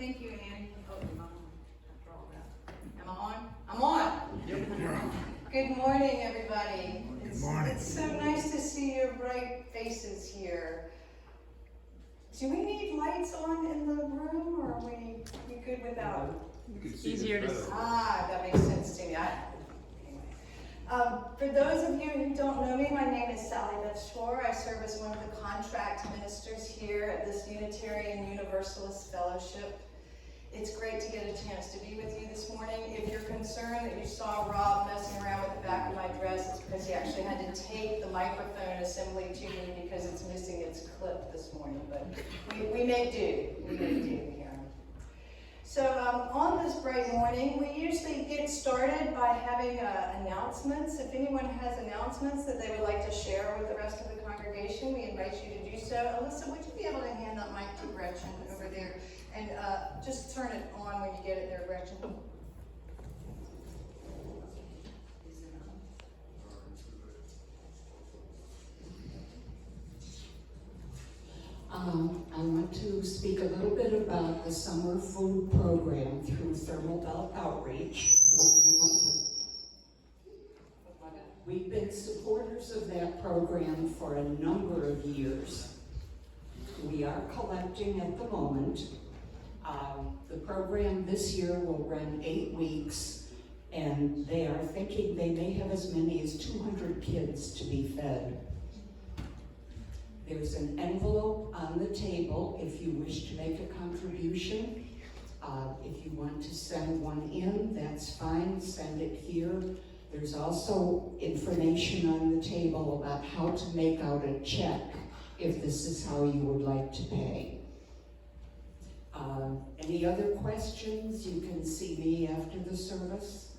Thank you, Annie. Oh, I'm on after all that. Am I on? I'm on. Good morning, everybody. Good morning. It's so nice to see your bright faces here. Do we need lights on in the room, or are we good without? It's easier to see. That makes sense to me. For those of you who don't know me, my name is Sally Beth Shore. I serve as one of the contract ministers here at this Unitarian Universalist Fellowship. It's great to get a chance to be with you this morning. If you're concerned that you saw Rob messing around with the back of my dress, it's because he actually had to tape the microphone assembly to me because it's missing its clip this morning. But we make do. We make do here. So on this bright morning, we usually get started by having announcements. If anyone has announcements that they would like to share with the rest of the congregation, we invite you to do so. Alyssa, would you be able to hand that mic to Gretchen over there? And just turn it on when you get it there, Gretchen. I want to speak a little bit about the summer food program through Thermal Belt Outreach. We've been supporters of that program for a number of years. We are collecting at the moment. The program this year will run 8 weeks, and they are thinking they may have as many as 200 kids to be fed. There's an envelope on the table if you wish to make a contribution. If you want to send one in, that's fine, send it here. There's also information on the table about how to make out a check if this is how you would like to pay. Any other questions? You can see me after the service.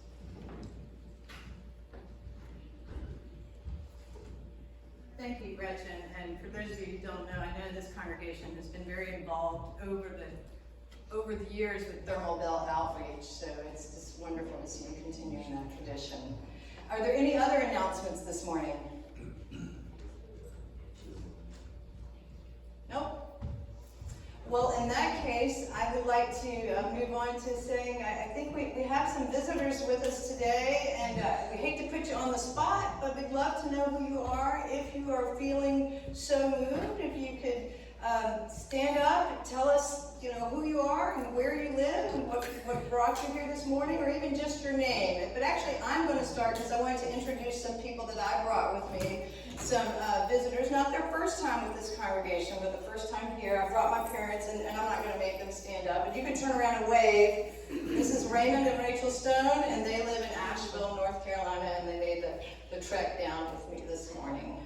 Thank you, Gretchen. And for those of you who don't know, I know this congregation has been very involved over the years with Thermal Belt Outreach, so it's just wonderful to see you continuing that tradition. Are there any other announcements this morning? Nope. Well, in that case, I would like to move on to saying I think we have some visitors with us today, and we hate to put you on the spot, but we'd love to know who you are. If you are feeling so moved, if you could stand up and tell us, who you are and where you live and what brought you here this morning, or even just your name. But actually, I'm going to start because I wanted to introduce some people that I brought with me. Some visitors, not their first time with this congregation, but the first time here. I brought my parents, and I'm not going to make them stand up, but you can turn around and wave. This is Raymond and Rachel Stone, and they live in Asheville, North Carolina, and they made the trek down with me this morning.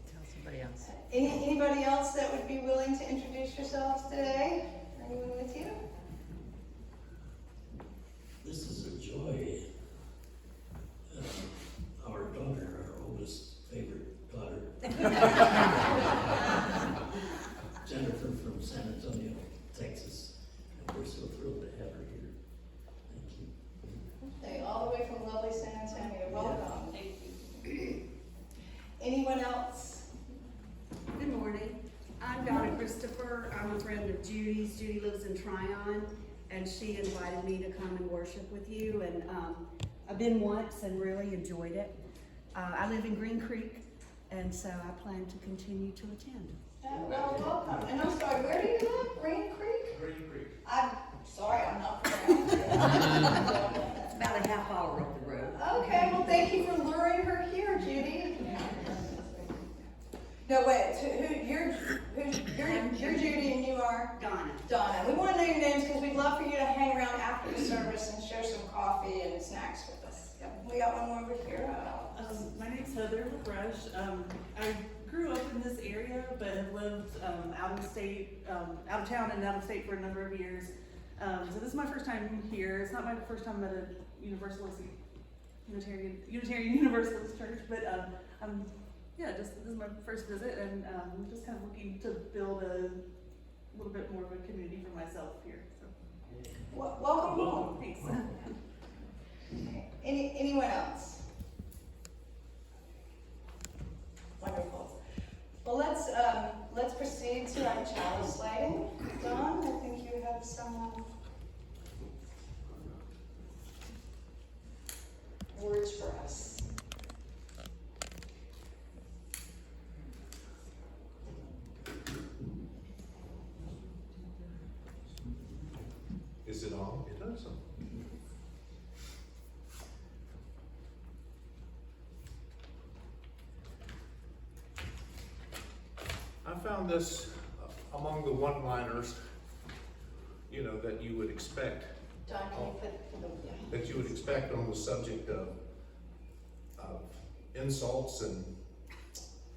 Tell somebody else. Anybody else that would be willing to introduce yourselves today? Anyone with you? This is a joy. Our daughter, our oldest favorite daughter, Jennifer from San Antonio, Texas. And we're so thrilled to have her here. Thank you. Okay, all the way from lovely San Antonio. Welcome. Thank you. Anyone else? Good morning. I'm Donna Christopher. I'm a friend of Judy's. Judy lives in Tryon, and she invited me to come and worship with you. And I've been once and really enjoyed it. I live in Green Creek, and so I plan to continue to attend. Well, welcome. And I'm sorry, where do you live? Green Creek? Green Creek. I'm sorry, I'm not from around here. It's about a half hour up the road. Okay, well, thank you for luring her here, Judy. No, wait, you're Judy and you are? Donna. Donna. We want to know your names because we'd love for you to hang around after the service and share some coffee and snacks with us. Yep. We got one more over here. My name's Heather LaFresh. I grew up in this area, but have lived out of state, out of town and out of state for a number of years. So this is my first time here. It's not my first time at a Unitarian Universalist church, but this is my first visit, and I'm just kind of looking to build a little bit more of a community for myself here. So. Welcome home. Thanks. Anyone else? Wonderful. Well, let's proceed to our chalice lighting. Don, I think you have have some words for us? Is it on? It is on. I found this among the one-liners, you know, that you would expect, Don, can you put the, yeah. that you would expect on the subject of insults and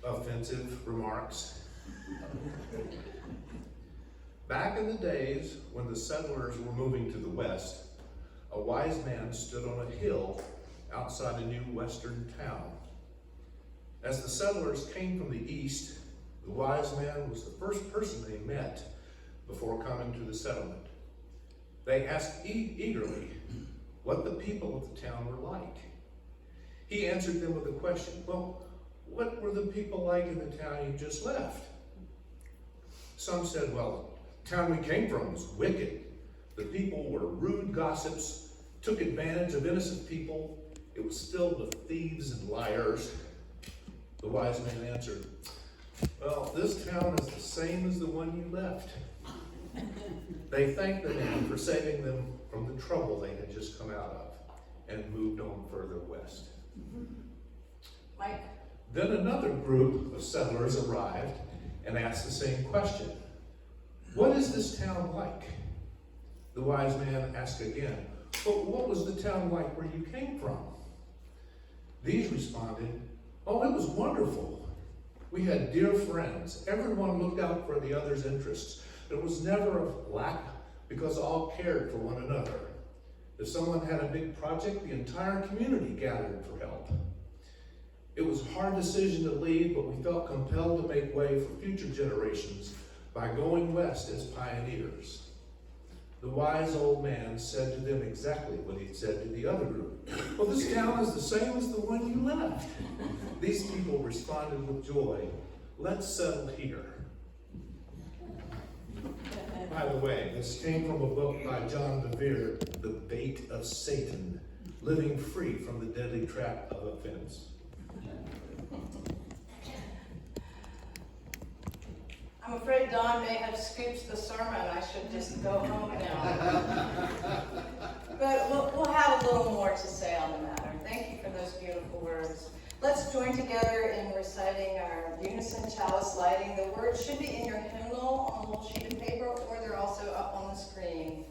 offensive remarks. Back in the days when the settlers were moving to the west, a wise man stood on a hill outside a new western town. As the settlers came from the east, the wise man was the first person they met before coming to the settlement. They asked eagerly what the people of the town were like. He answered them with a question, well, what were the people like in the town you just left? Some said, well, the town we came from was wicked. The people were rude gossips, took advantage of innocent people. It was filled with thieves and liars. The wise man answered, well, this town is the same as the one you left. They thanked the man for saving them from the trouble they had just come out of and moved on further west. Mike? Then another group of settlers arrived and asked the same question. What is this town like? The wise man asked again, well, what was the town like where you came from? These responded, oh, it was wonderful. We had dear friends. Everyone looked out for the other's interests. There was never a lack because all cared for one another. If someone had a big project, the entire community gathered for help. It was a hard decision to leave, but we felt compelled to make way for future generations by going west as pioneers. The wise old man said to them exactly what he said to the other group. Well, this town is the same as the one you left. These people responded with joy. Let's settle here. By the way, this came from a book by John Bevere, The Bait of Satan, Living Free from the Deadly Trap of Offense. I'm afraid Don may have scooped the sermon. I should just go home now. But we'll have a little more to say on the matter. Thank you for those beautiful words. Let's join together in reciting our unison chalice lighting. The words should be in your hymnal on a little sheet of paper, or they're also up on the screen.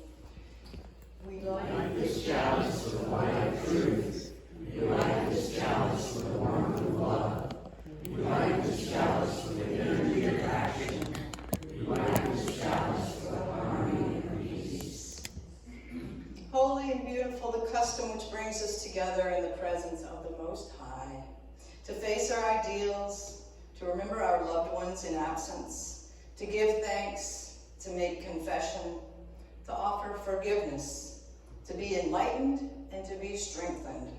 We light this chalice with the light of truth. We light this chalice with the warmth of love. We light this chalice with the energy of passion. We light this chalice with the harmony and peace. Holy and beautiful the custom which brings us together in the presence of the Most High, to face our ideals, to remember our loved ones in absence, to give thanks, to make confession, to offer forgiveness, to be enlightened and to be strengthened.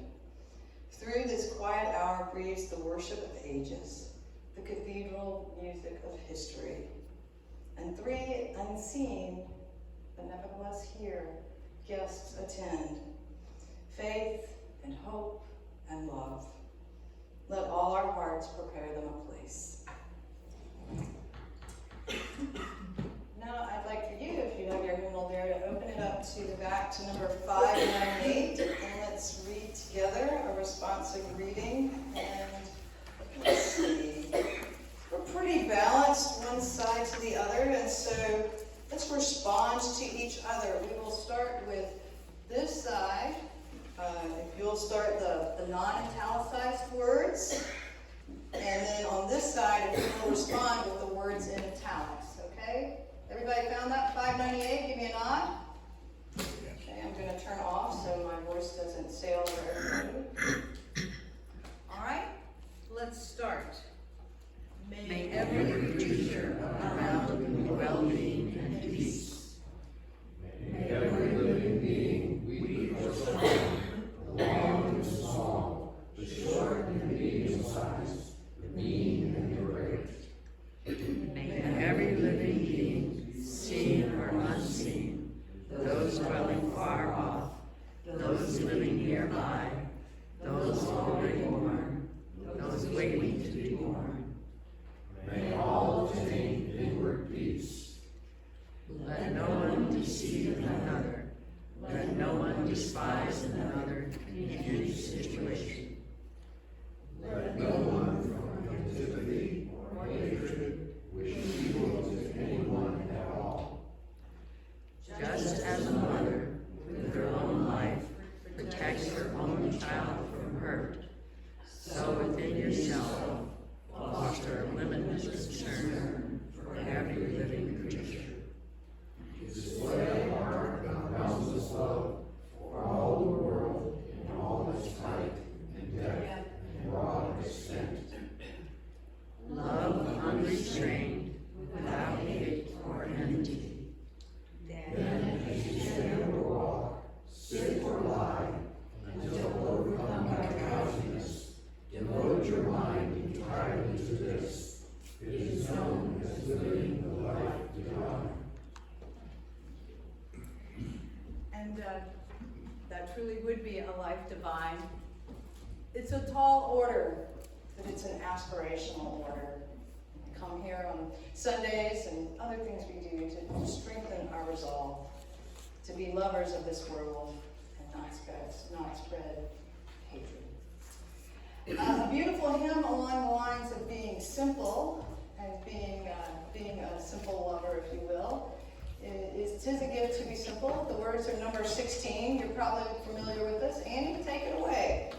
Through this quiet hour breathes the worship of ages, the cathedral music of history, and three unseen, but nevertheless here, guests attend, faith and hope and love. Let all our hearts prepare them a place. Now I'd like for you, if you have your hymnal there, to open it up to the back to number 598, and let's read together a responsive reading. And let's see, we're pretty balanced one side to the other, and so let's respond to each other. We will start with this side. If you'll start the non-italicized words, and then on this side, if you will respond with the words in italics, okay? Everybody found that? 598, give me a nod. Okay, I'm going to turn off so my voice doesn't sail over everybody. All right, let's start. May every creature around you well-being and peace. May every living being, weak or strong, long and small, the short and medium size, the mean and the great. May every living being despise another in any situation. Let no one from antipathy or hatred wish evil to anyone at all. Just as a mother, with her own life, protects her own child from hurt, so within yourself, foster a limitless concern for every living creature. Display a heart of boundless love for all the world in all its height and depth and broad extent. Love unrestrained, without hate or envy. Then, as you stand or walk, sit or lie, until overcome by drowsiness, devote your mind entirely to this. It is known as living the life divine. And that truly would be a life divine. It's a tall order, but it's an aspirational order. We come here on Sundays and other things we do to strengthen our resolve, to be lovers of this world and not spread hatred. A beautiful hymn along the lines of being simple and being a simple lover, if you will, is "'Tis a Gift to Be Simple." The words are number 16. You're probably familiar with this. Annie, take it away.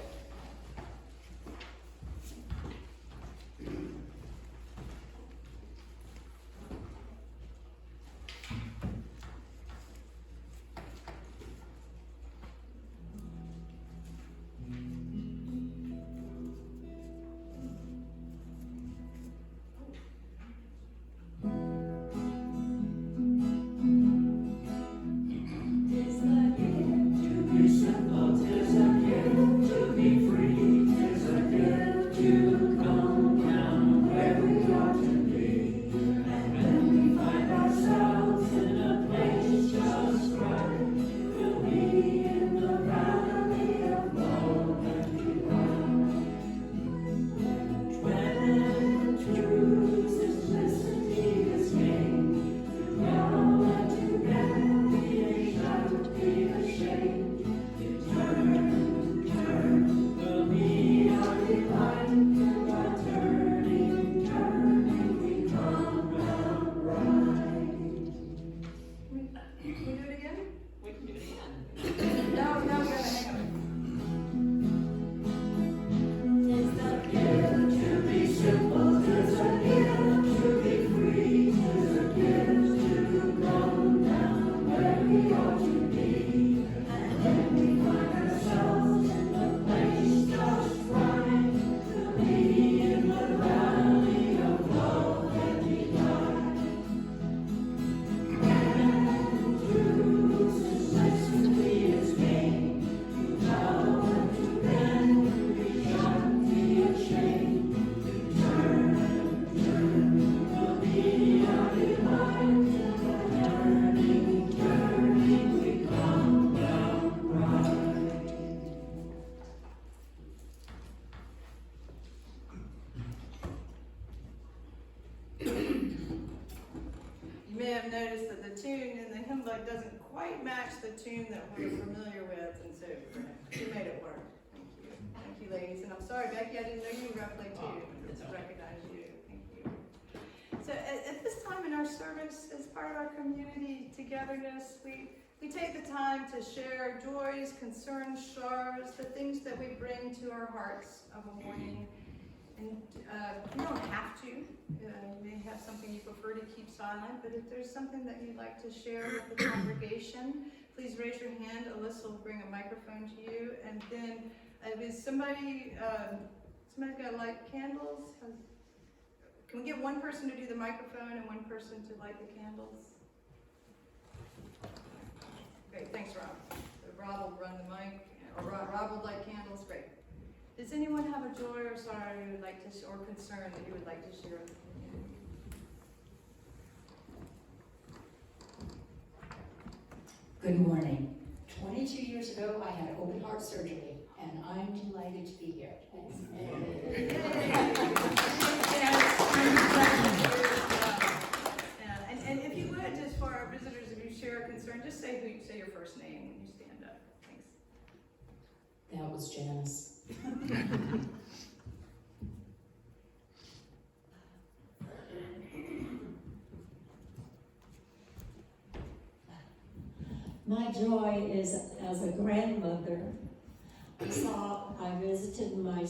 Noticed that the tune in the hymn book doesn't quite match the tune that we're familiar with, and so we made it work. Thank you, ladies. And I'm sorry, Becky, I didn't know you were going to play too. I recognize you. Thank you. So at this time in our service, as part of our community togetherness, we take the time to share joys, concerns, sorrows, the things that we bring to our hearts of a morning. And you don't have to. You may have something you prefer to keep silent, but if there's something that you'd like to share with the congregation, please raise your hand. Alyssa will bring a microphone to you. And then is somebody's got to light candles? Can we get one person to do the microphone and one person to light the candles? Great, thanks, Rob. So Rob will run the mic, or Rob will light candles. Great. Does anyone have a joy or sorrow you would like to, or concern that you would like to share with the community? Good morning. 22 years ago, I had open heart surgery, and I'm delighted to be here. And if you would, just for our visitors, if you share a concern, just say your first name when you stand up. Thanks. That was Janice. My joy is as a grandmother. I visited my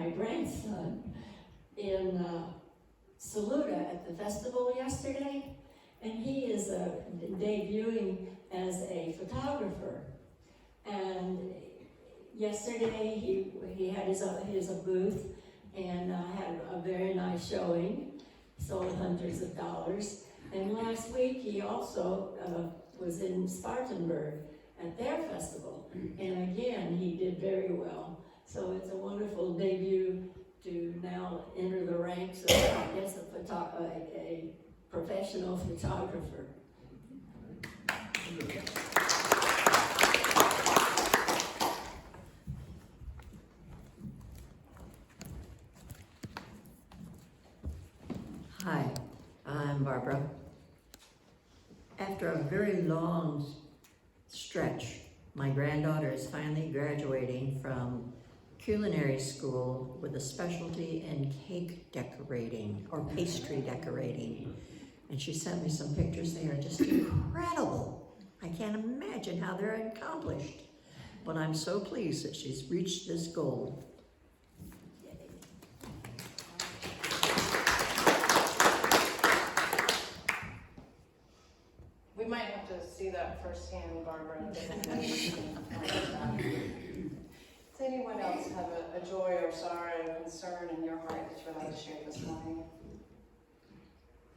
grandson in Saluda at the festival yesterday, and he is debuting as a photographer. And yesterday he had his booth and had a very nice showing, sold hundreds of dollars. And last week he also was in Spartanburg at their festival, and again he did very well. So it's a wonderful debut to now enter the ranks of, I guess, a professional photographer. Hi, I'm Barbara. After a very long stretch, my granddaughter is finally graduating from culinary school with a specialty in cake decorating or pastry decorating. And she sent me some pictures. They are just incredible. I can't imagine how they're accomplished. But I'm so pleased that she's reached this goal. We might have to see that firsthand, Barbara. Does anyone else have a joy or sorrow, concern in your heart that you'd like to share this morning?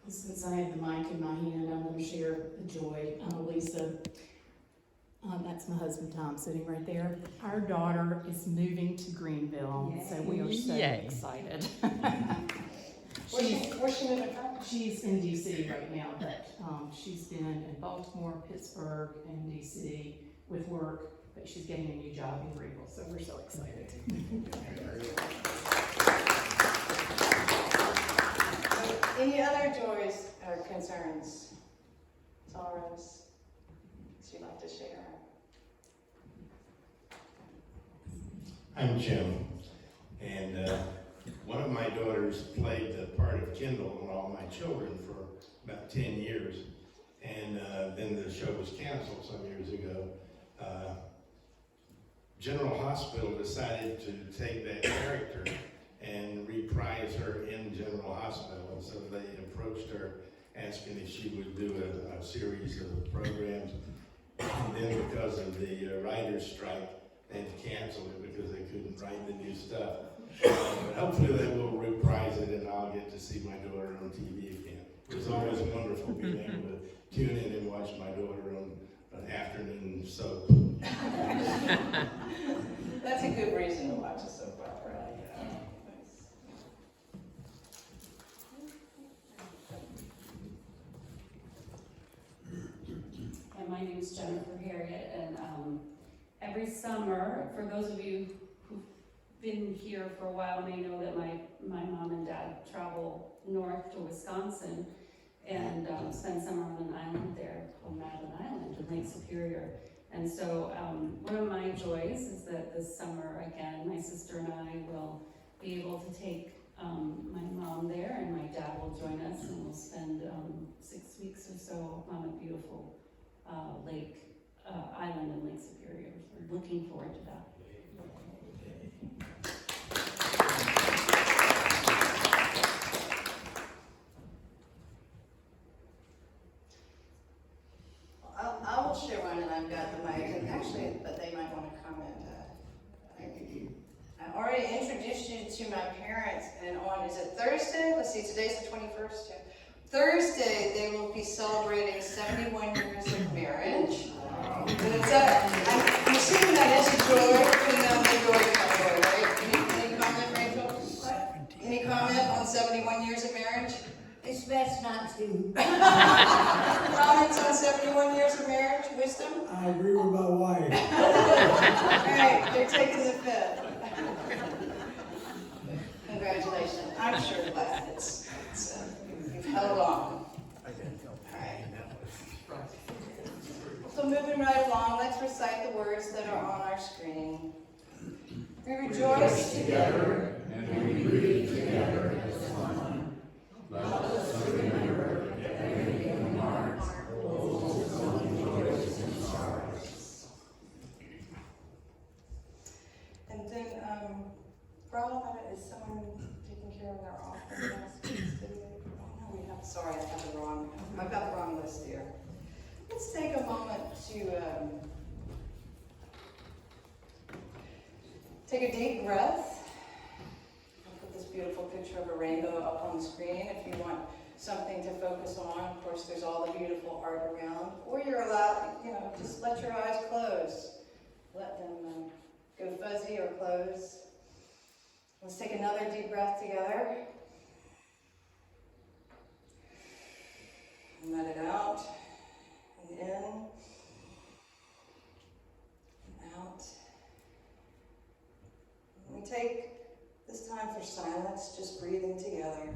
Since I have the mic in my hand, I'm going to share the joy. Lisa, that's my husband Tom sitting right there. Our daughter is moving to Greenville, so we are so excited. Where's she moving from? She's in DC right now, but she's been in Baltimore, Pittsburgh, and DC with work, but she's getting a new job in Greenville, so we're so excited. Any other joys or concerns, sorrows that you'd like to share? I'm Jim, and one of my daughters played the part of Kendall on All My Children for about 10 years, and then the show was canceled some years ago. General Hospital decided to take that character and reprise her in General Hospital, and so they approached her asking if she would do a series of programs. And then because of the writer's strike, they had to cancel it because they couldn't write the new stuff. But hopefully they will reprise it and I'll get to see my daughter on TV again. It was always wonderful being able to tune in and watch my daughter on an afternoon soap. That's a good reason to watch a soap opera. And my name is Jennifer Harriet, and every summer, for those of you who've been here for a while may know that my mom and dad travel north to Wisconsin and spend summer on an island there called Madeline Island in Lake Superior. And so one of my joys is that this summer, again, my sister and I will be able to take my mom there, and my dad will join us, and we'll spend 6 weeks or so on a beautiful lake island in Lake Superior. We're looking forward to that. I will share one, and I've got the mic, and actually, but they might want to comment. I already introduced you to my parents, and is it Thursday? Let's see, today's the 21st. Yeah. Thursday, they will be celebrating 71 years of marriage. But I'm assuming that is a joy, putting on the joy category, right? Any comment, Rachel? What? Any comment on 71 years of marriage? It's best not to. Comments on 71 years of marriage? Wisdom? I agree with my wife. All right, they're taking the fifth. Congratulations. I'm sure glad you've held on. All right. So moving right along, let's recite the words that are on our screen. We rejoice together and we grieve together as one. Let us remember that every human heart holds its own joys and sorrows. And then, Rob, is someone taking care of their offering baskets today? Oh, no, we have, sorry, I've got the wrong list here. Let's take a moment to take a deep breath. I'll put this beautiful picture of a rainbow up on the screen if you want something to focus on. Of course, there's all the beautiful art around. Or you're allowed, just let your eyes close. Let them go fuzzy or close. Let's take another deep breath together. And let it out. And in. And out. And we take this time for silence, just breathing together.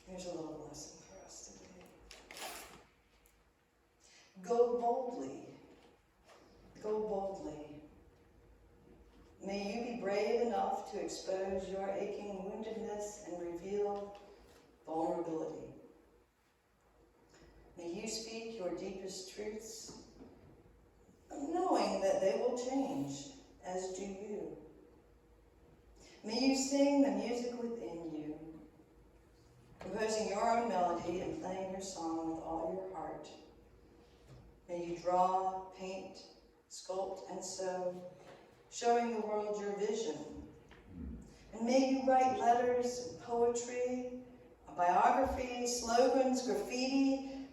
Here's a little lesson for us today. Go boldly. Go boldly. May you be brave enough to expose your aching woundedness and reveal vulnerability. May you speak your deepest truths, knowing that they will change, as do you. May you sing the music within you, composing your own melody and playing your song with all your heart. May you draw, paint, sculpt, and sew, showing the world your vision. And may you write letters, poetry, a biography, slogans, graffiti,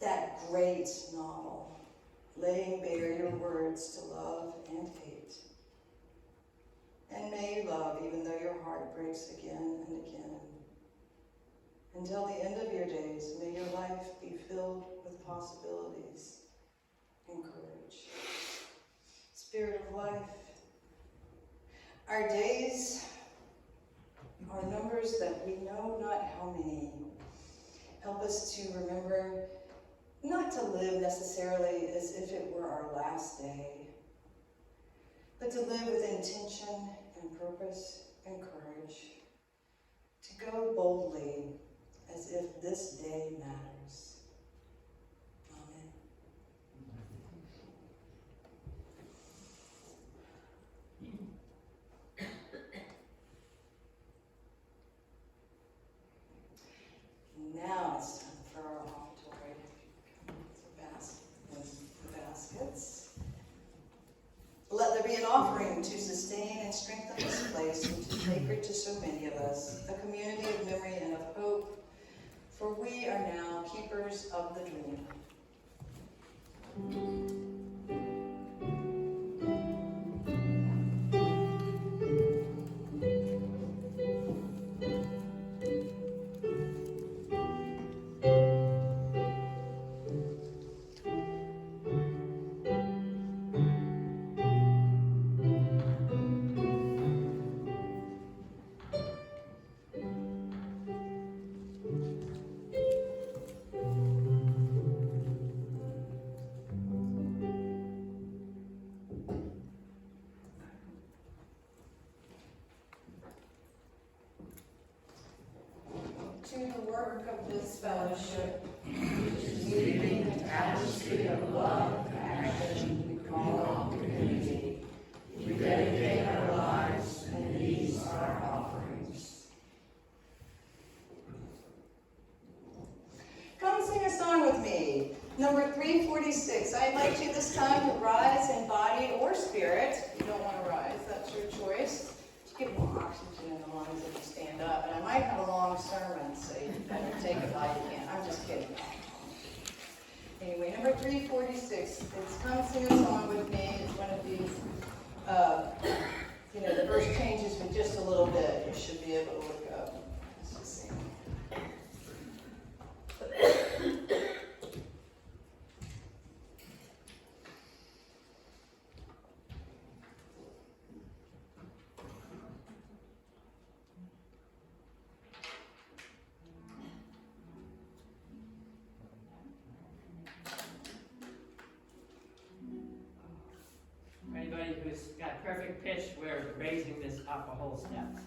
that great novel, laying bare your words to love and hate. And may you love even though your heart breaks again and again. Until the end of your days, may your life be filled with possibilities and courage. Spirit of life, our days are numbers that we know not how many. Help us to remember not to live necessarily as if it were our last day, but to live with intention and purpose and courage, to go boldly as if this day matters. Amen. Now it's time for our offertory. Baskets. Let there be an offering to sustain and strengthen this place, which is sacred to so many of us, a community of memory and of hope, for we are now keepers of the dream. To the work of this fellowship, which is weaving a tapestry of love and action we call community, we dedicate our lives, and these are our offerings. Number 346, I invite you this time to rise in body or spirit. If you don't want to rise, that's your choice. Just get more oxygen in the lungs if you stand up. And I might have a long sermon, so you better take it while you can. I'm just kidding. Anyway, number 346, it's Come Sing a Song With Me. It's one of these, the verse changes with just a little bit. You should be able to look up. Let's just see. Anybody who's got perfect pitch, we're raising this up a whole step.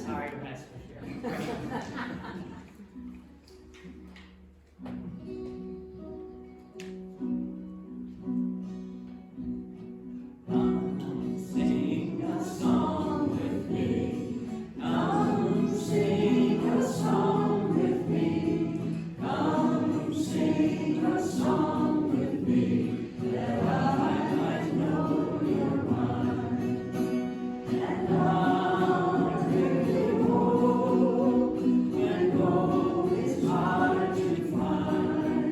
Sorry to mess with you. Come sing a song with me. Come sing a song with me. Come sing a song with me. That I might know your mind. And I'll bring you home when gold is hard to find.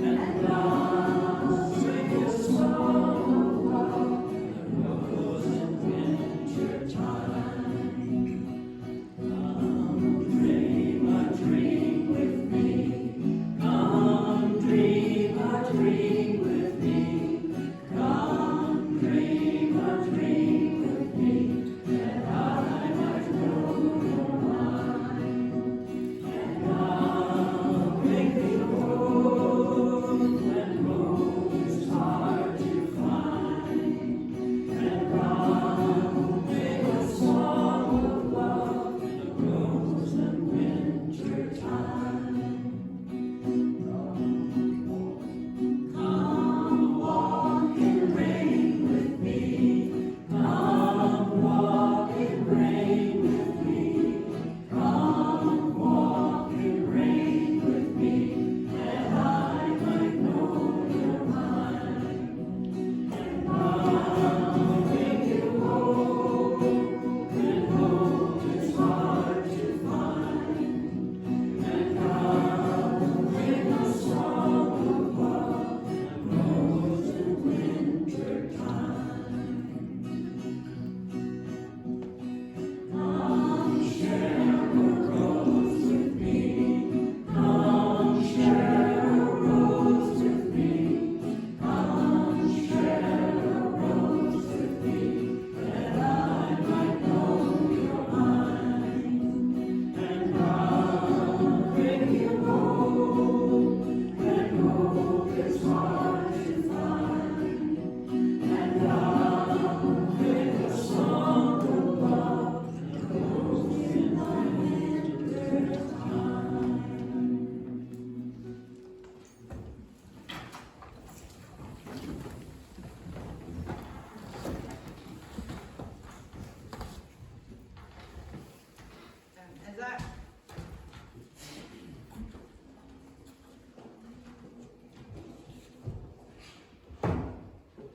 And I'll sing a song of love that grows in winter time. Come dream a dream with me. Come dream a dream with me. Come dream a dream with me. That I might know your mind. And I'll bring you home when home is hard to find. And I'll bring a song of love that grows in winter time. Come walk in rain with me. Come walk in rain with me. Come walk in rain with me. That I might know your mind. And I'll bring you home when home is hard to find. And I'll bring a song of love that grows in winter time. Come share a rose with me. Come share a rose with me. Come share a rose with me. That I might know your mind. And I'll bring you home when hope is hard to find. And I'll bring a song of love that grows in winter time. Is that?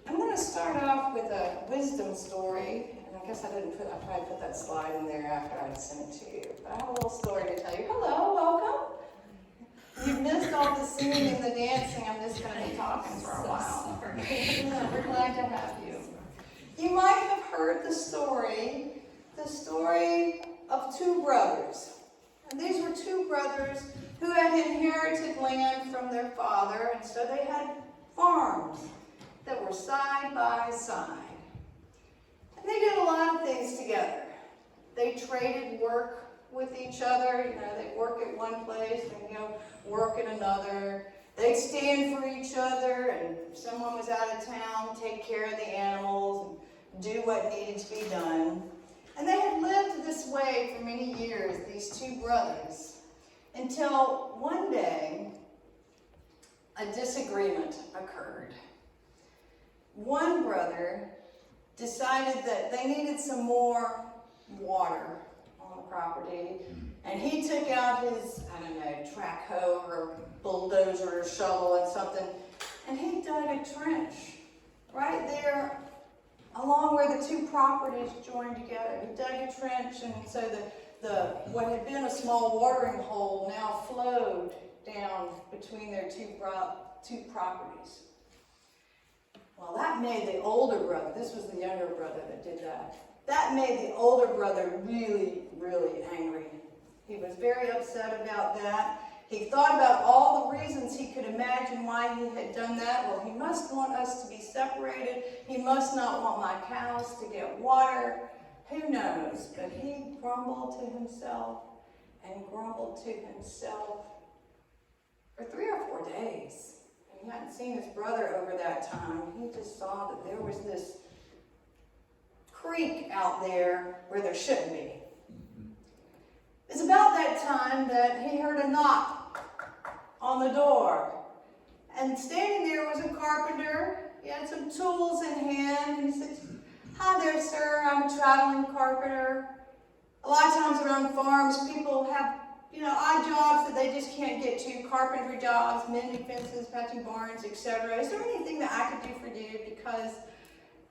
I'm going to start off with a wisdom story, and I guess I probably put that slide in there after I sent it to you. But I have a little story to tell you. Hello, welcome. You've missed all the singing and the dancing. I'm just going to be talking for a while. We're glad to have you. You might have heard the story of two brothers. And these were two brothers who had inherited land from their father, and so they had farms that were side by side. And they did a lot of things together. They traded work with each other. They'd work at one place and work at another. They'd stand for each other, and if someone was out of town, take care of the animals and do what needed to be done. And they had lived this way for many years, these two brothers, until one day a disagreement occurred. One brother decided that they needed some more water on the property, and he took out his, track hoe or bulldozer or shovel and something, and he dug a trench right there along where the two properties joined together. He dug a trench, and so what had been a small watering hole now flowed down between their two properties. Well, that made the older brother, this was the younger brother that did that made the older brother really, really angry. He was very upset about that. He thought about all the reasons he could imagine why he had done that. Well, he must want us to be separated. He must not want my cows to get water. Who knows? But he grumbled to himself and grumbled to himself for 3 or 4 days. And he hadn't seen his brother over that time. He just saw that there was this creek out there where there shouldn't be. It's about that time that he heard a knock on the door. And standing there was a carpenter. He had some tools in hand. And he said, "Hi there, sir. I'm a traveling carpenter." A lot of times around farms, people have, odd jobs that they just can't get to. Carpentry jobs, mending fences, patching barns, etc. Is there anything that I could do for you? Because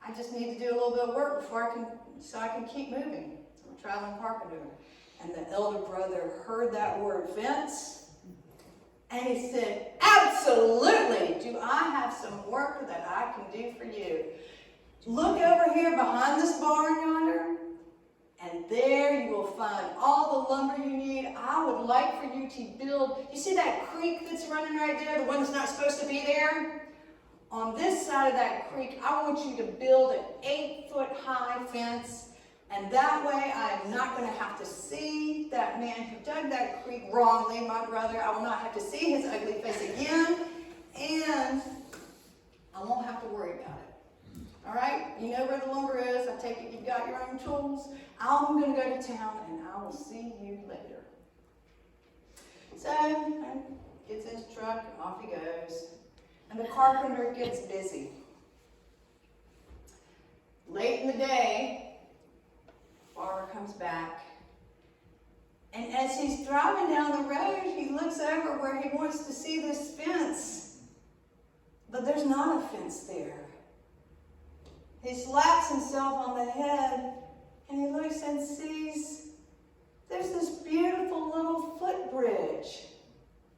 I just need to do a little bit of work so I can keep moving. I'm a traveling carpenter. And the elder brother heard that word, fence, and he said, "Absolutely, do I have some work that I can do for you? Look over here behind this barn yonder, and there you will find all the lumber you need. I would like for you to build, you see that creek that's running right there, the one that's not supposed to be there? On this side of that creek, I want you to build an 8-foot-high fence. And that way, I am not going to have to see that man who dug that creek wrongly, my brother. I will not have to see his ugly face again, and I won't have to worry about it. All right? You know where the lumber is. I take it you've got your own tools. I'm going to go to town, and I will see you later." So, he gets in his truck, and off he goes. And the carpenter gets busy. Late in the day, farmer comes back, and as he's driving down the road, he looks over where he wants to see this fence, but there's not a fence there. He slaps himself on the head, and he looks and sees there's this beautiful little footbridge,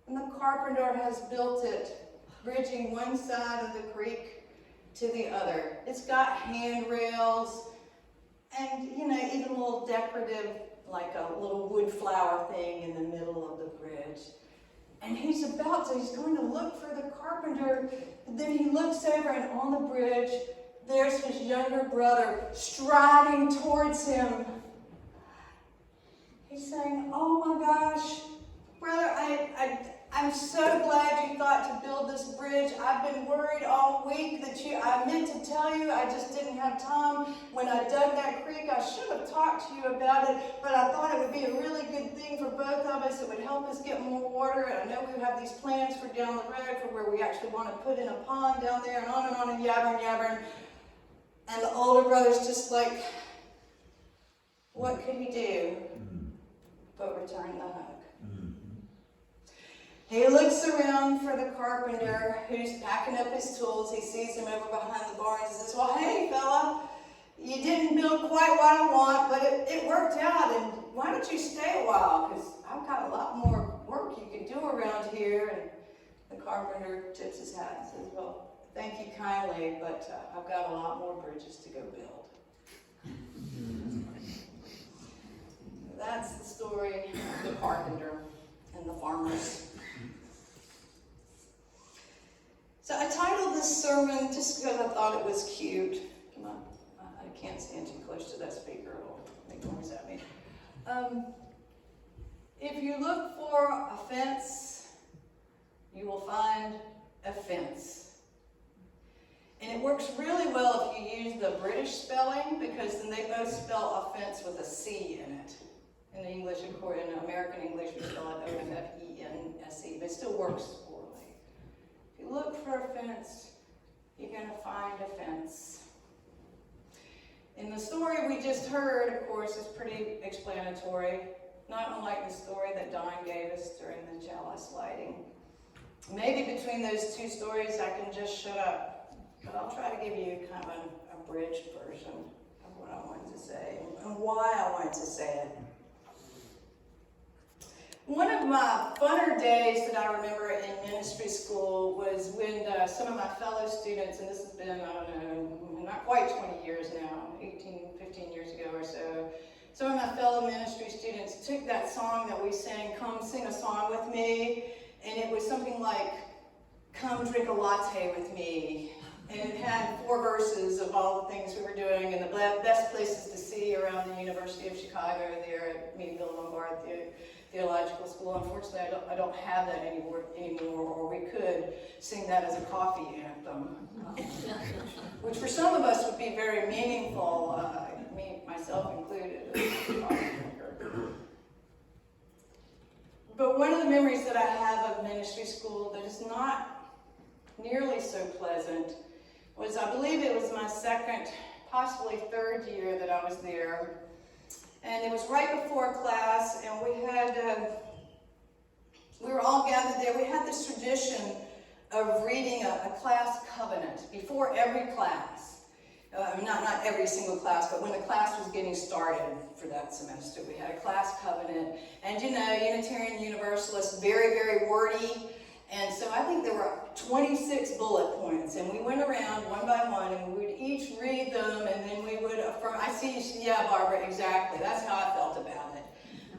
and the carpenter has built it, bridging one side of the creek to the other. It's got handrails, and, even a little decorative, like a little wood flower thing in the middle of the bridge. And he's going to look for the carpenter. And then he looks over, and on the bridge, there's his younger brother striding towards him. He's saying, "Oh my gosh, brother, I'm so glad you thought to build this bridge. I've been worried all week that I meant to tell you, I just didn't have time. When I dug that creek, I should have talked to you about it, but I thought it would be a really good thing for both of us. It would help us get more water, and I know we have these plans for down the road for where we actually want to put in a pond down there," and on and yabbering. And the older brother's just like, what could he do but return the hug? He looks around for the carpenter who's packing up his tools. He sees him over behind the barn and says, "Well, hey, fella, you didn't build quite what I want, but it worked out, and why don't you stay a while? Because I've got a lot more work you could do around here." And the carpenter tips his hat and says, "Well, thank you kindly, but I've got a lot more bridges to go build." That's the story of the carpenter and the farmers. So I titled this sermon just because I thought it was cute. Come on, I can't stand too close to that speaker. It'll make noise at me. If you look for a fence, you will find a fence. And it works really well if you use the British spelling, because then they both spell offense with a C in it. In English, in American English, we spell it O-F-F-E-N-S-E, but it still works poorly. If you look for a fence, you're going to find a fence. And the story we just heard, of course, is pretty explanatory, not unlike the story that Don gave us during the chalice lighting. maybe between those two stories I can just shut up. But I'll try to give you kind of an abridged version of what I wanted to say and why I wanted to say it. One of my funner days that I remember in ministry school was when some of my fellow students, and this has been, I don't know, not quite 20 years now, 15 years ago or so, some of my fellow ministry students took that song that we sang, Come Sing a Song With Me, and it was something like, come drink a latte with me. And it had 4 verses of all the things we were doing and the best places to see around the University of Chicago there at Meadville Lombard Theological School. Unfortunately, I don't have that anymore, or we could sing that as a coffee anthem, which for some of us would be very meaningful, me, myself included. But one of the memories that I have of ministry school that is not nearly so pleasant was, I believe it was my second, possibly third year that I was there. And it was right before class, and we were all gathered there. We had this tradition of reading a class covenant before every class. Not every single class, but when the class was getting started for that semester, we had a class covenant. And you know, Unitarian Universalists, very, very wordy. And so I think there were 26 bullet points, and we went around one by one, and we would each read them, and then we would affirm. I see, yeah, Barbara, exactly. That's how I felt about it.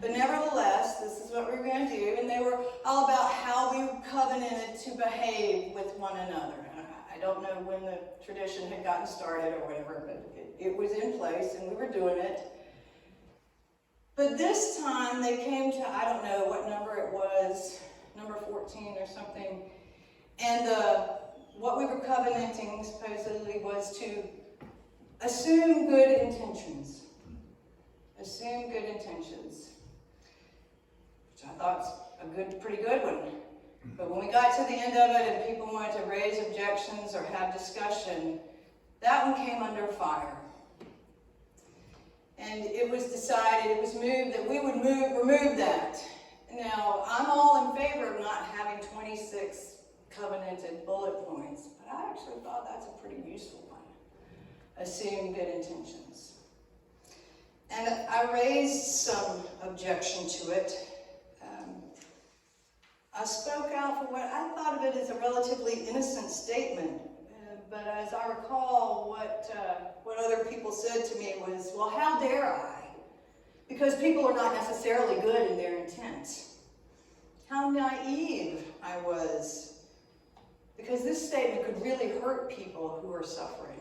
But nevertheless, this is what we were going to do, and they were all about how we covenanted to behave with one another. I don't know when the tradition had gotten started or whatever, but it was in place, and we were doing it. But this time, they came to, I don't know what number it was, number 14 or something, and what we were covenanting supposedly was to assume good intentions. Assume good intentions, which I thought was a pretty good one. But when we got to the end of it and people wanted to raise objections or have discussion, that one came under fire. And it was decided, it was moved that we would remove that. Now, I'm all in favor of not having 26 covenanted bullet points, but I actually thought that's a pretty useful one. Assume good intentions. And I raised some objection to it. I spoke out for what I thought of it as a relatively innocent statement, but as I recall, what other people said to me was, well, how dare I? Because people are not necessarily good in their intent. How naive I was, because this statement could really hurt people who are suffering.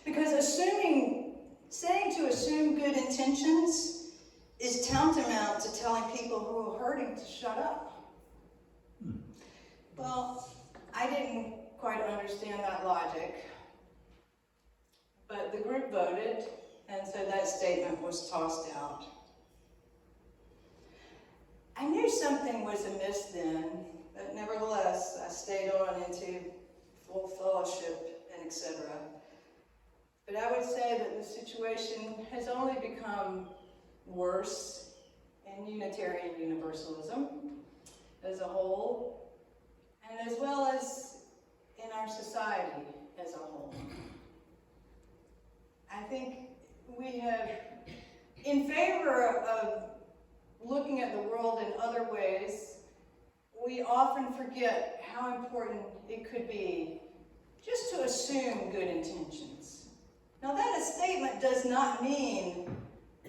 Because saying to assume good intentions is tantamount to telling people who are hurting to shut up. Well, I didn't quite understand that logic, but the group voted, and so that statement was tossed out. I knew something was amiss then, but nevertheless, I stayed on into full fellowship and etc. But I would say that the situation has only become worse in Unitarian Universalism as a whole, and as well as in our society as a whole. I think we have, in favor of looking at the world in other ways, we often forget how important it could be just to assume good intentions. Now that statement does not mean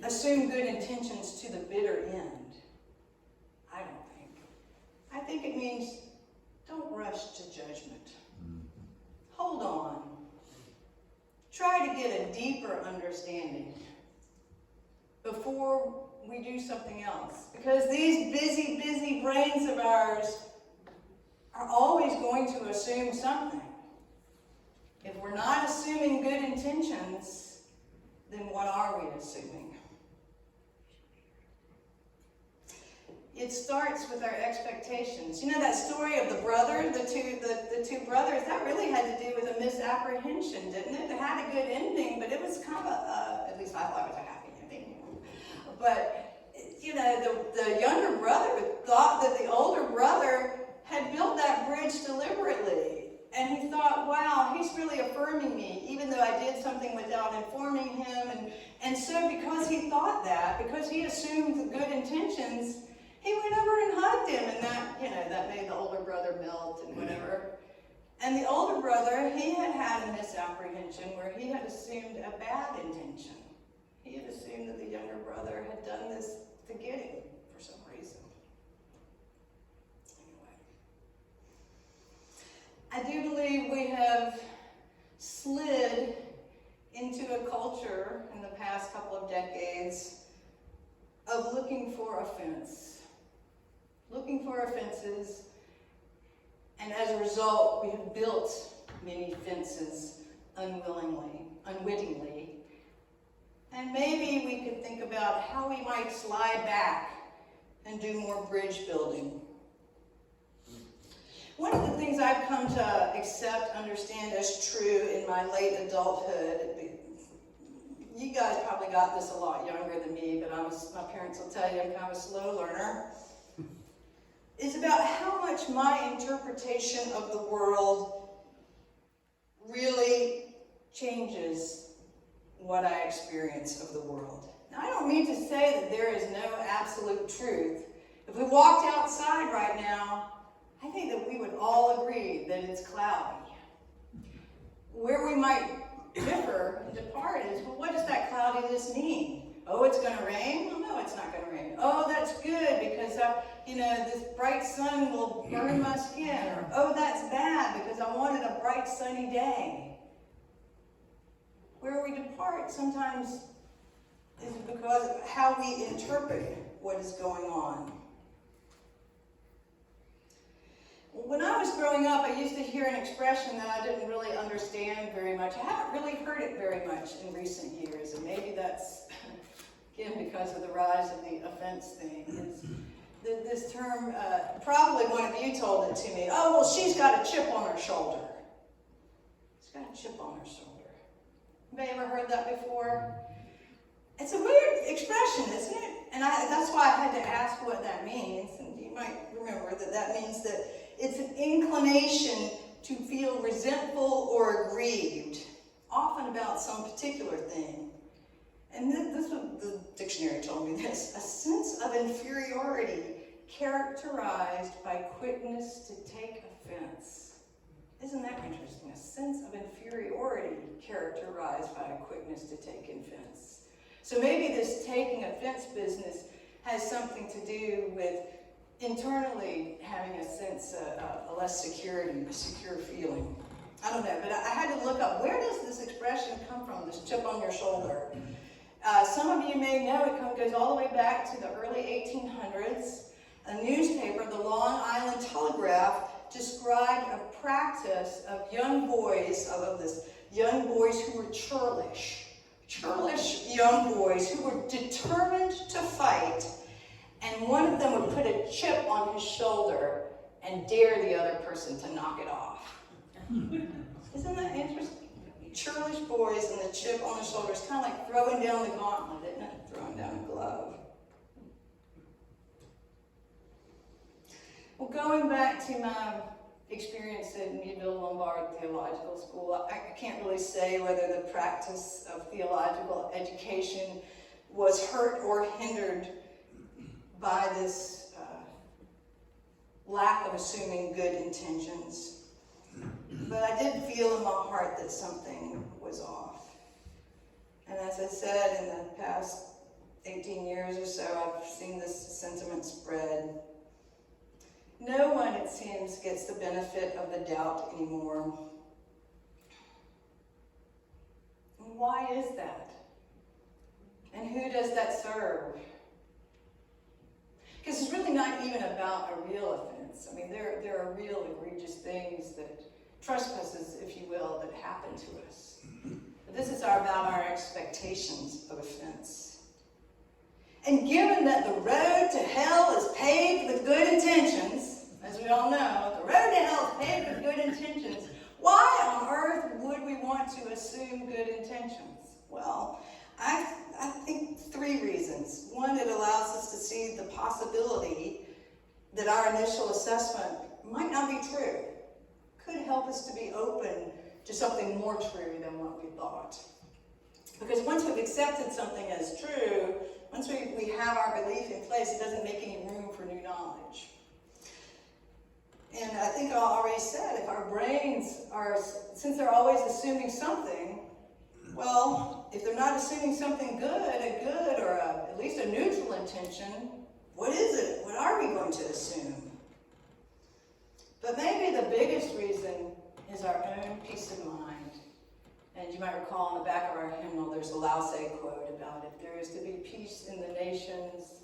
assume good intentions to the bitter end. I don't think. I think it means don't rush to judgment. Hold on. Try to get a deeper understanding before we do something else. Because these busy brains of ours are always going to assume something. If we're not assuming good intentions, then what are we assuming? It starts with our expectations. You know that story of the brother, the two brothers, that really had to do with a misapprehension, didn't it? It had a good ending, but it was kind of at least I thought it was a happy ending. But, you know, the younger brother thought that the older brother had built that bridge deliberately. And he thought, wow, he's really affirming me, even though I did something without informing him. And so because he thought that, because he assumed the good intentions, he went over and hugged him, and that made the older brother melt and whatever. And the older brother, he had a misapprehension where he had assumed a bad intention. He had assumed that the younger brother had done this to get him for some reason. Anyway. I do believe we have slid into a culture in the past couple of decades of looking for offense. Looking for offenses, and as a result, we have built many fences unwittingly. And maybe we could think about how we might slide back and do more bridge building. One of the things I've come to accept, understand as true in my late adulthood, you guys probably got this a lot younger than me, but my parents will tell you I'm kind of a slow learner, is about how much my interpretation of the world really changes what I experience of the world. Now, I don't mean to say that there is no absolute truth. If we walked outside right now, I think that we would all agree that it's cloudy. Where we might differ and depart is, well, what does that cloudiness mean? Oh, it's going to rain? Well, no, it's not going to rain. Oh, that's good because, this bright sun will burn my skin. Or, oh, that's bad because I wanted a bright sunny day. Where we depart sometimes is because of how we interpret what is going on. When I was growing up, I used to hear an expression that I didn't really understand very much. I haven't really heard it very much in recent years, and maybe that's, again, because of the rise of the offense thing. This term, probably one of you told it to me. Oh, well, she's got a chip on her shoulder. She's got a chip on her shoulder. Anybody ever heard that before? It's a weird expression, isn't it? And that's why I had to ask what that means. And you might remember that means that it's an inclination to feel resentful or aggrieved, often about some particular thing. And this was, the dictionary told me this, a sense of inferiority characterized by quickness to take offense. Isn't that interesting? A sense of inferiority characterized by a quickness to take offense. So maybe this taking offense business has something to do with internally having a sense of less security, a secure feeling. I don't know, but I had to look up, where does this expression come from, this chip on your shoulder? Some of you may know it goes all the way back to the early 1800s. A newspaper, the Long Island Telegraph, described a practice of young boys who were churlish young boys who were determined to fight, and one of them would put a chip on his shoulder and dare the other person to knock it off. Isn't that interesting? Churlish boys and the chip on the shoulder is kind of like throwing down the gauntlet, isn't it? Throwing down a glove. Well, going back to my experience at Meadville Lombard Theological School, I can't really say whether the practice of theological education was hurt or hindered by this lack of assuming good intentions. But I did feel in my heart that something was off. And as I said, in the past 18 years or so, I've seen this sentiment spread. No one, it seems, gets the benefit of the doubt anymore. And why is that? And who does that serve? Because it's really not even about a real offense. I mean, there are real egregious things, that trespasses, if you will, that happen to us. But this is about our expectations of offense. And given that the road to hell is paved with good intentions, as we all know, the road to hell is paved with good intentions, why on earth would we want to assume good intentions? Well, I think 3 reasons. One, it allows us to see the possibility that our initial assessment might not be true, could help us to be open to something more true than what we thought. Because once we've accepted something as true, once we have our belief in place, it doesn't make any room for new knowledge. And I think I already said, if our brains are, since they're always assuming something, well, if they're not assuming something good, a good or at least a neutral intention, what is it? What are we going to assume? But maybe the biggest reason is our own peace of mind. And you might recall in the back of our hymnal, there's a Lausse quote about it. There is to be peace in the nations.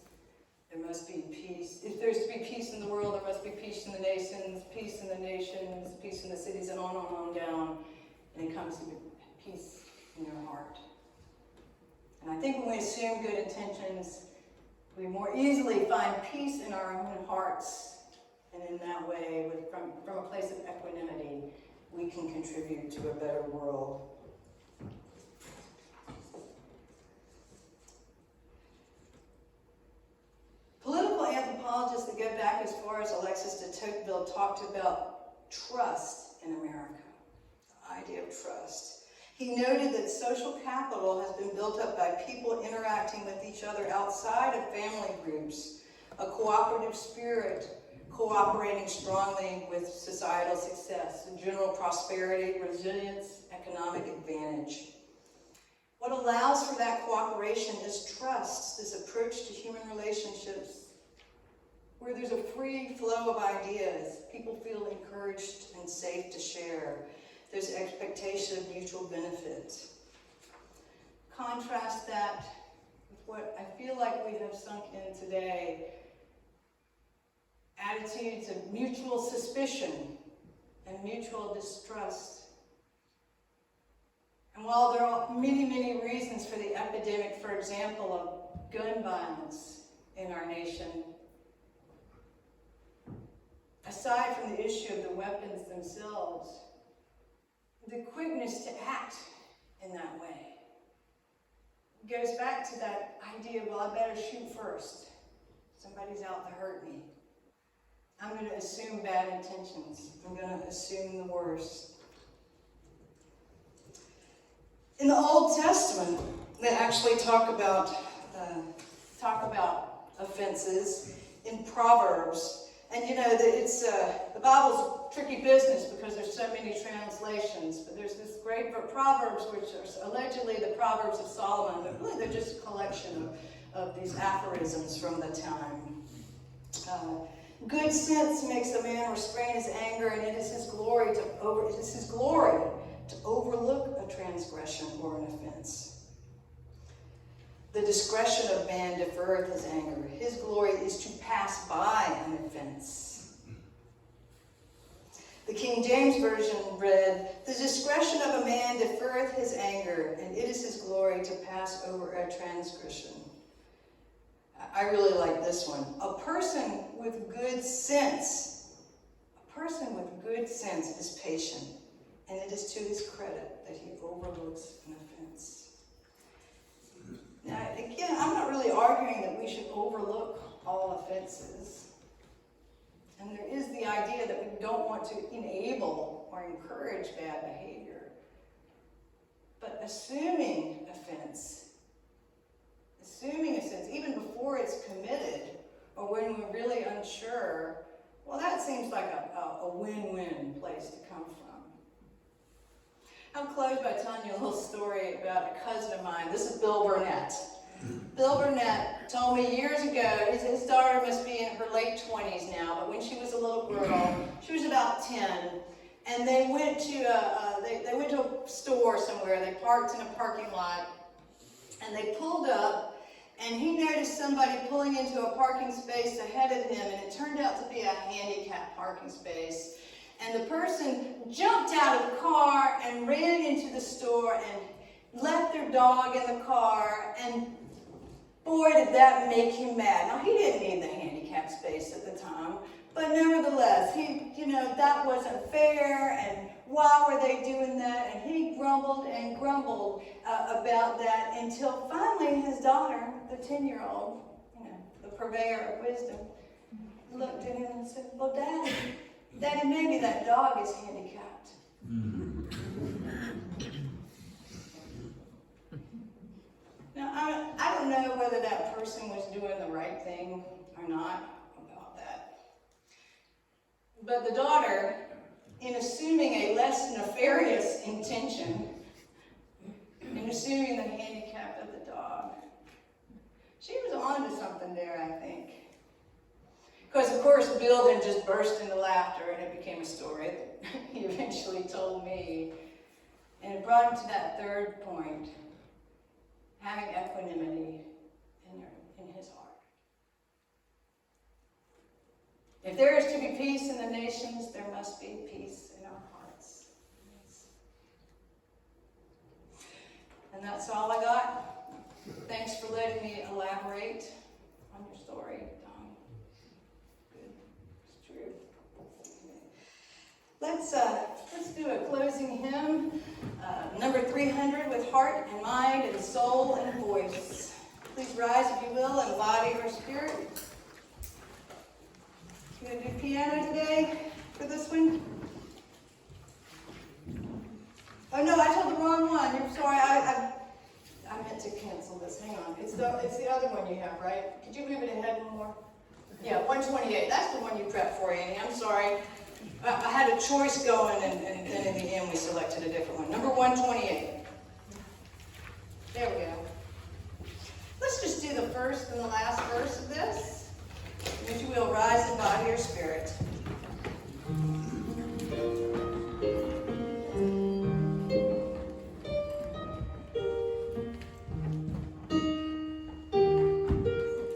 There must be peace. If there's to be peace in the world, there must be peace in the nations, peace in the nations, peace in the cities, and on down. And it comes to peace in your heart. And I think when we assume good intentions, we more easily find peace in our own hearts. And in that way, from a place of equanimity, we can contribute to a better world. Political anthropologists that go back as far as Alexis de Tocqueville talked about trust in America, the idea of trust. He noted that social capital has been built up by people interacting with each other outside of family groups, a cooperative spirit cooperating strongly with societal success, general prosperity, resilience, economic advantage. What allows for that cooperation is trust, this approach to human relationships, where there's a free flow of ideas. People feel encouraged and safe to share. There's expectation of mutual benefit. Contrast that with what I feel like we have sunk in today, attitudes of mutual suspicion and mutual distrust. And while there are many, many reasons for the epidemic, for example, of gun violence in our nation, aside from the issue of the weapons themselves, the quickness to act in that way goes back to that idea, well, I better shoot first. Somebody's out to hurt me. I'm going to assume bad intentions. I'm going to assume the worst. In the Old Testament, they actually talk about offenses in Proverbs. And you know, the Bible's tricky business because there's so many translations. But there's this great Proverbs, which are allegedly the Proverbs of Solomon, but really they're just a collection of these aphorisms from the time. Good sense makes a man restrain his anger, and it is his glory to overlook a transgression or an offense. The discretion of man deferreth his anger. His glory is to pass by an offense. The King James Version read, the discretion of a man deferreth his anger, and it is his glory to pass over a transgression. I really like this one. A person with good sense is patient, and it is to his credit that he overlooks an offense. Now, again, I'm not really arguing that we should overlook all offenses. And there is the idea that we don't want to enable or encourage bad behavior. But assuming offense, even before it's committed, or when we're really unsure, well, that seems like a win-win place to come from. I'll close by telling you a little story about a cousin of mine. This is Bill Burnett. Bill Burnett told me years ago, his daughter must be in her late 20s now, but when she was a little girl, she was about 10, and they went to a store somewhere. They parked in a parking lot, and they pulled up, and he noticed somebody pulling into a parking space ahead of him, and it turned out to be a handicapped parking space. And the person jumped out of the car and ran into the store and left their dog in the car, and boy, did that make him mad. Now, he didn't need the handicapped space at the time, but nevertheless, that wasn't fair, and why were they doing that? And he grumbled and grumbled about that until finally his daughter, the 10-year-old, the purveyor of wisdom, looked at him and said, well, Daddy, maybe that dog is handicapped. Now, I don't know whether that person was doing the right thing or not about that. But the daughter, in assuming a less nefarious intention, in assuming the handicap of the dog, she was on to something there, I think. Because, of course, Bill then just burst into laughter, and it became a story that he eventually told me. And it brought him to that third point, having equanimity in his heart. If there is to be peace in the nations, there must be peace in our hearts. And that's all I got. Thanks for letting me elaborate on your story, Don. Good. It's true. Let's do a closing hymn, number 300, with heart and mind and soul and voice. Please rise, if you will, and body or spirit. You gonna do piano today for this one? Oh no, I told the wrong one. I'm sorry. I meant to cancel this. Hang on. It's the other one you have, right? Could you move it ahead one more? Yeah, 128. That's the one you prepped for, Annie. I'm sorry. I had a choice going, and then in the end we selected a different one. Number 128. There we go. Let's just do the first and the last verse of this. If you will, rise in body or spirit. If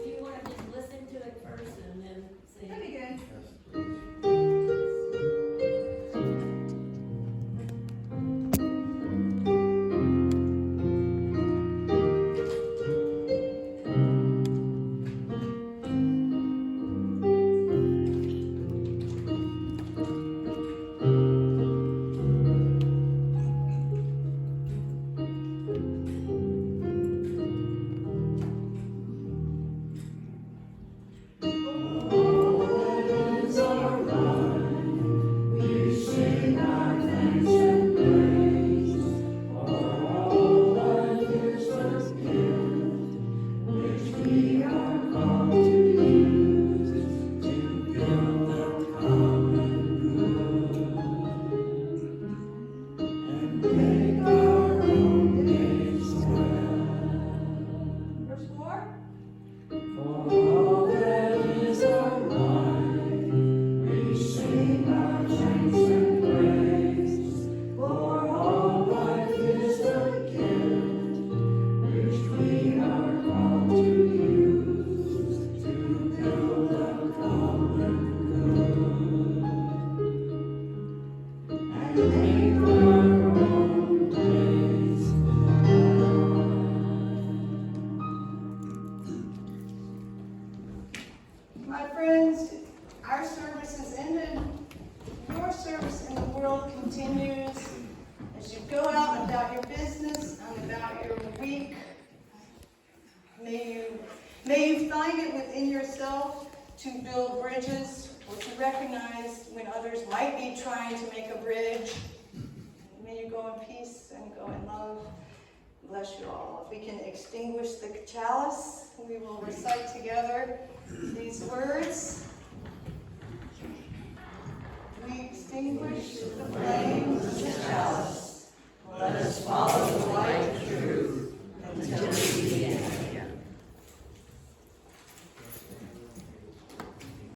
you want to just listen to it first and then sing. That'd be good. My friends, our service has ended. Your service in the world continues. As you go out about your business and about your week, may you find it within yourself to build bridges or to recognize when others might be trying to make a bridge. May you go in peace and go in love. Bless you all. If we can extinguish the chalice, we will recite together these words. We extinguish the flames of the chalice